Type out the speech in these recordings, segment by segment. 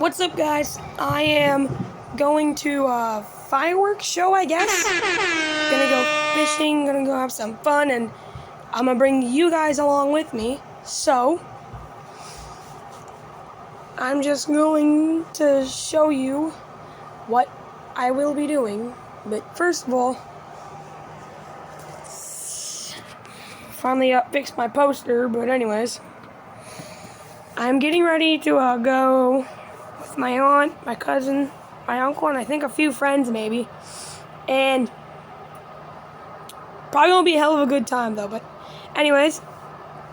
What's up, guys? I am going to a fireworks show, I guess. Gonna go fishing, gonna go have some fun, and I'm gonna bring you guys along with me. So, I'm just going to show you what I will be doing. But first of all, finally fixed my poster, but anyways, I'm getting ready to go with my aunt, my cousin, my uncle, and I think a few friends maybe. And probably gonna be a hell of a good time though. But anyways,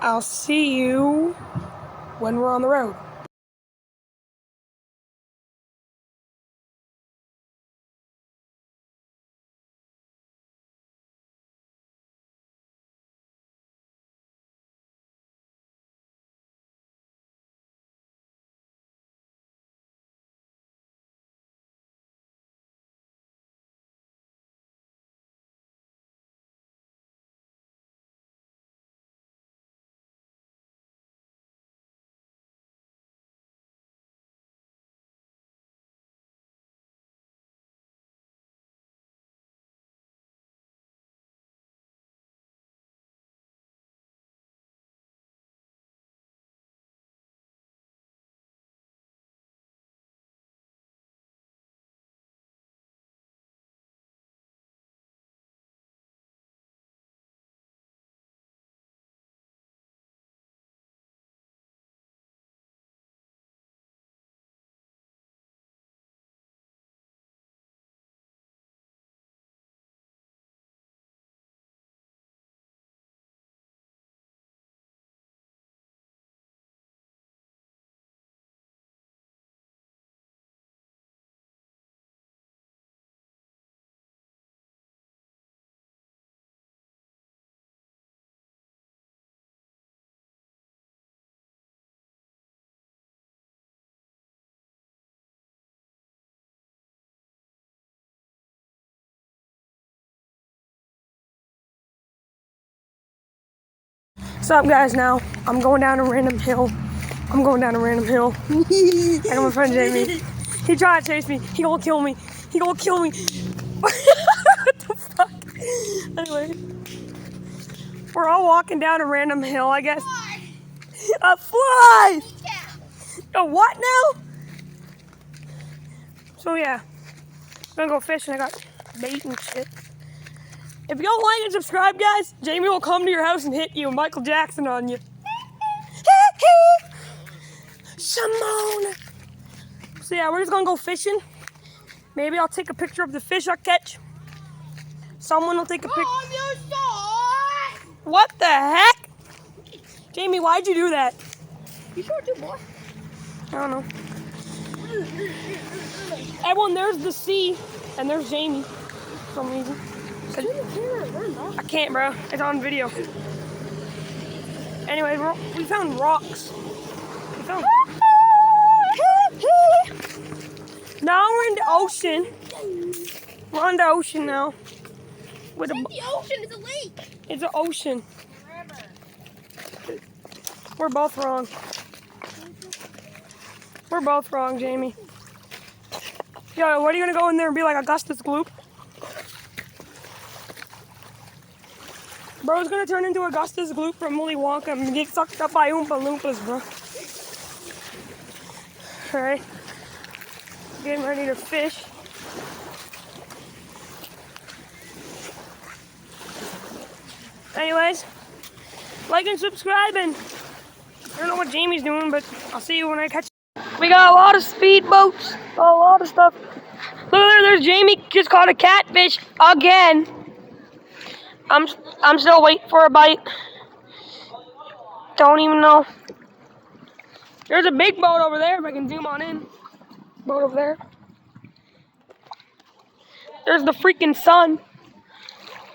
I'll see you when we're on the road. What's up, guys? Now I'm going down a random hill. I got my friend Jamie. He tried to chase me. He gonna kill me. What the fuck? Anyway, we're all walking down a random hill, I guess. A fly! A what now? So yeah, I'm gonna go fishing. I got bait and shit. If you don't like and subscribe, guys, Jamie will come to your house and hit you, Michael Jackson on you. Simone. So yeah, we're just gonna go fishing. Maybe I'll take a picture of the fish I catch. Someone will take a picture. What the heck? Jamie, why'd you do that? You sure do, boy? I don't know. Everyone, there's the sea, and there's Jamie for some reason. I can't, bro. It's on video. Anyway, we found rocks. Now we're in the ocean. We're on the ocean now. It's not the ocean, it's a lake. It's an ocean. We're both wrong. We're both wrong, Jamie. Yo, what are you gonna go in there and be like Augustus Gloop? Bro's gonna turn into Augustus Gloop from Willy Wonka and get sucked up by Oompa Loompas, bro. Alright. Getting ready to fish. Anyways, like and subscribe, and I don't know what Jamie's doing, but I'll see you when I catch you. We got a lot of speedboats, a lot of stuff. Look there, there's Jamie, just caught a catfish again. I'm still waiting for a bite. Don't even know. There's a big boat over there, if I can zoom on in. Boat over there. There's the freaking sun.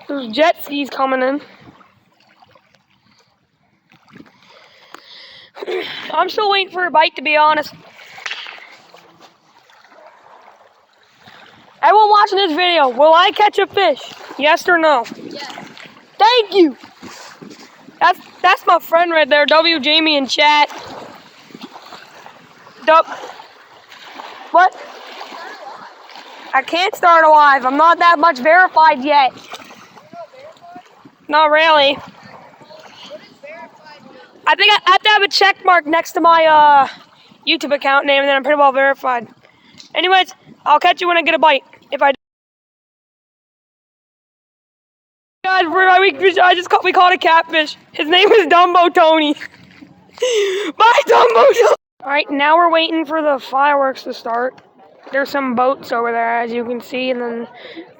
There's jet skis coming in. I'm still waiting for a bite, to be honest. Everyone watching this video, will I catch a fish? Yes or no? Yes. Thank you. That's my friend right there, W. Jamie in chat. What? I can't start a live. I'm not that much verified yet. Not really. I think I have to have a check mark next to my YouTube account name, and then I'm pretty well verified. Anyways, I'll catch you when I get a bite. If I guys, we caught a catfish. His name is Dumbo Tony. Bye, Dumbo Tony. All right, now we're waiting for the fireworks to start. There's some boats over there, as you can see, and then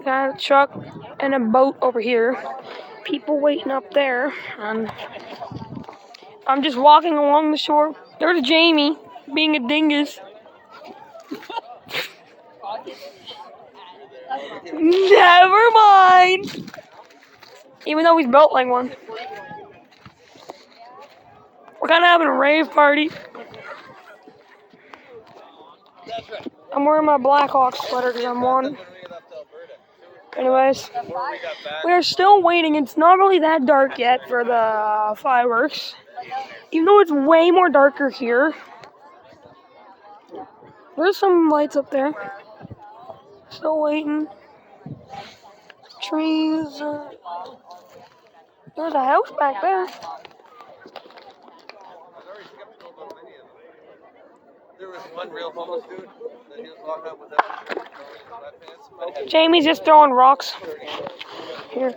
got a truck and a boat over here. People waiting up there, and I'm just walking along the shore. There's Jamie, being a dingus. Never mind. Even though he's built like one. We're kind of having a rave party. I'm wearing my Blackhawks sweater because I'm one. Anyways, we are still waiting. It's not really that dark yet for the fireworks. Even though it's way more darker here. There's some lights up there. Still waiting. Trees. There's a house back there. There was one real homeless dude that he was walking up with that. Jamie's just throwing rocks. Here.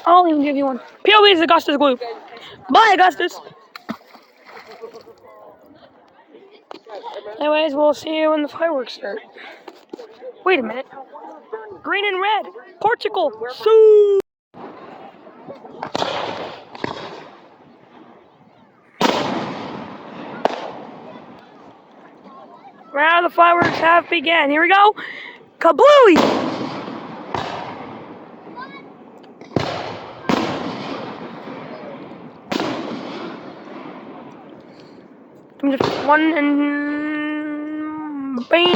I'll even give you one. POV is Augustus glue. Bye, Augustus. Anyways, we'll see you when the fireworks start. Wait a minute. Green and red. Portugal. Sue. Now the fireworks have begun. Here we go. Kablooey! I'm just one and bang.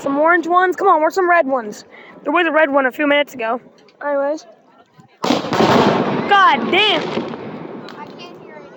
Some orange ones. Come on, where's some red ones? There was a red one a few minutes ago. Anyways. God damn! I can't hear it.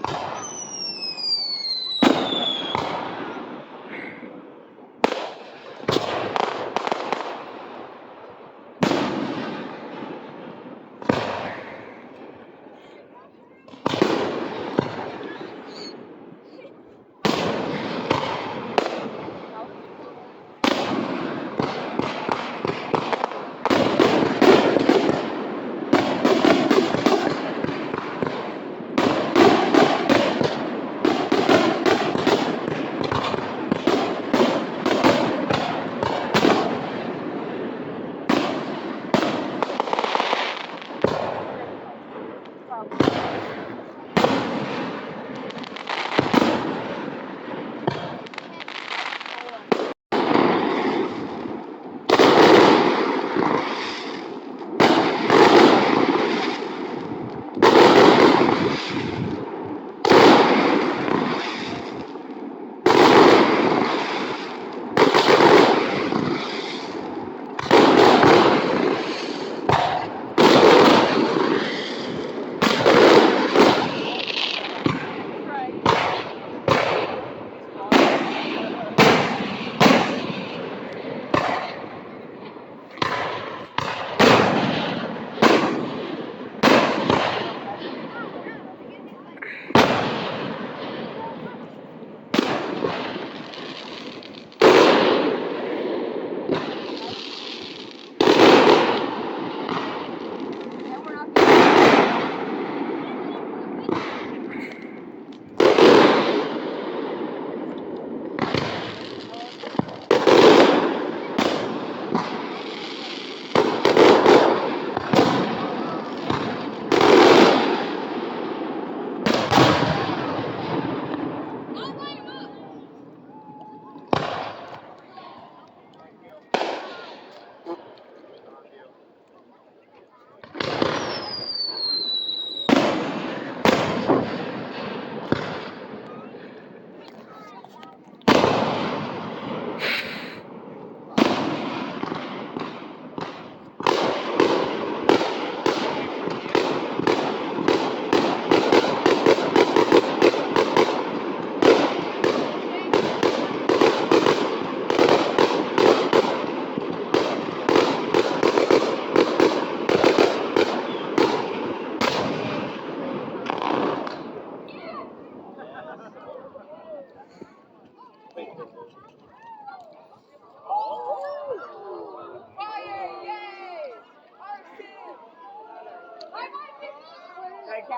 It's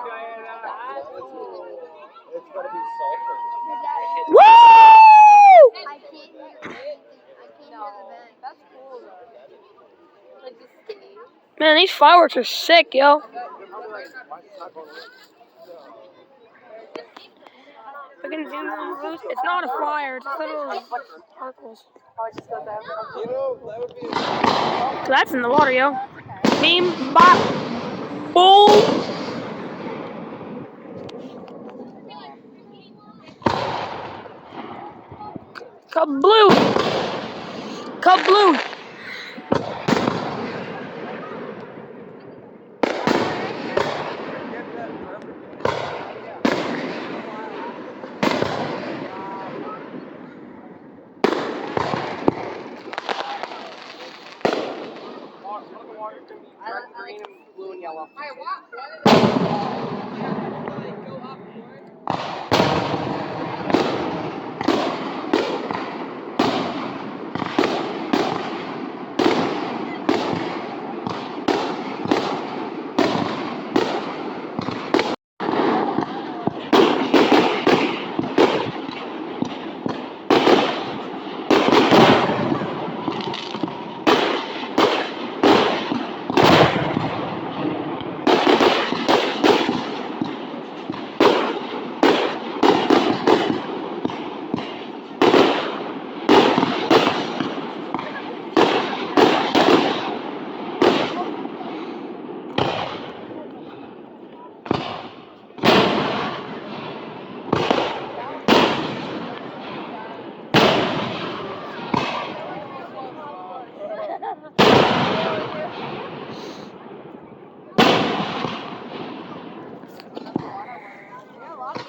gotta be sulfur. Woo! I can't hear anything. I can't hear the band. That's cool though. Like the stage. Man, these fireworks are sick, yo. I can zoom in. It's not a fire, it's literally sparkles. You know, that would be. So that's in the water, yo. Beam, bop, boom. Kabloo! Kabloo! Green and blue and yellow.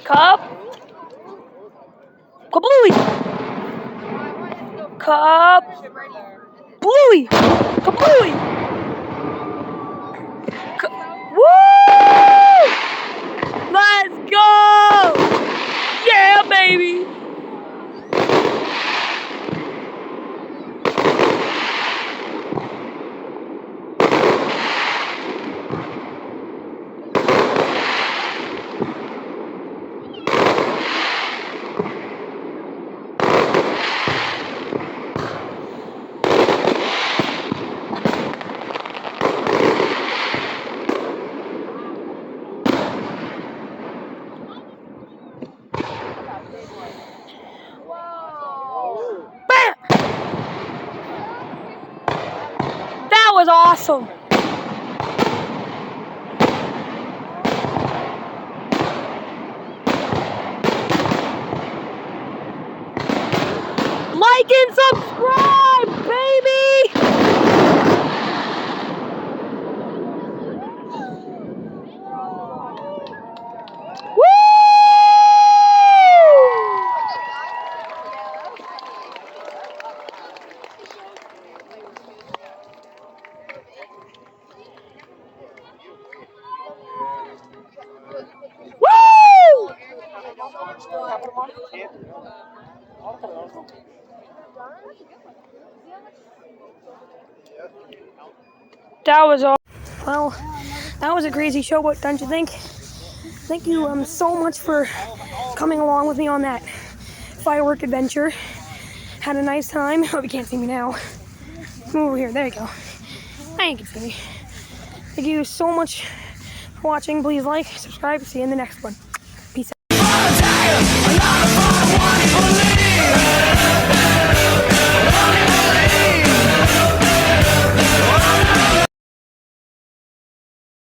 Cup. Kablooey. Cup. Bluey. Kablooey. Woo! Let's go! Yeah, baby! Bam! That was awesome! Like and subscribe, baby! Woo! That was all. Well, that was a crazy show, but don't you think? Thank you so much for coming along with me on that firework adventure. Had a nice time. Hope you can't see me now. Come over here. There you go. Now you can see me. Thank you so much for watching. Please like, subscribe. See you in the next one.